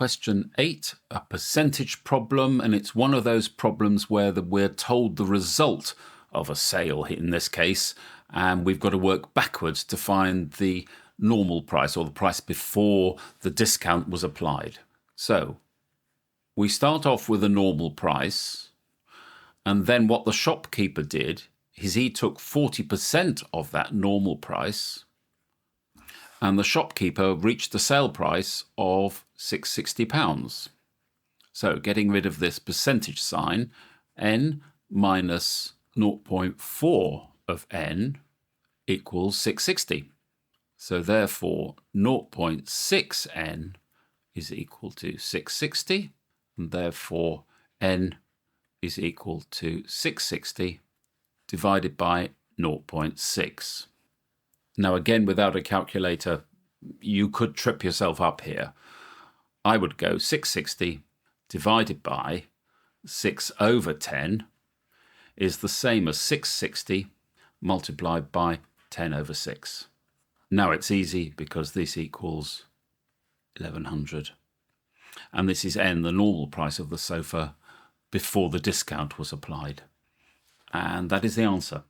Question 8, a percentage problem, and it's one of those problems where we're told the result of a sale in this case, and we've got to work backwards to find the normal price, or the price before the discount was applied. So we start off with a normal price, and then what the shopkeeper did is he took 40% of that normal price, and the shopkeeper reached the sale price of £660. So getting rid of this percentage sign, n minus 0.4 of n equals 660. So therefore 0.6n is equal to 660, and therefore n is equal to 660 divided by 0.6. Now again, without a calculator, you could trip yourself up here. I would go 660 divided by 6 over 10 is the same as 660 multiplied by 10 over 6. Now it's easy because this equals 1100. And this is n, the normal price of the sofa, before the discount was applied. And that is the answer.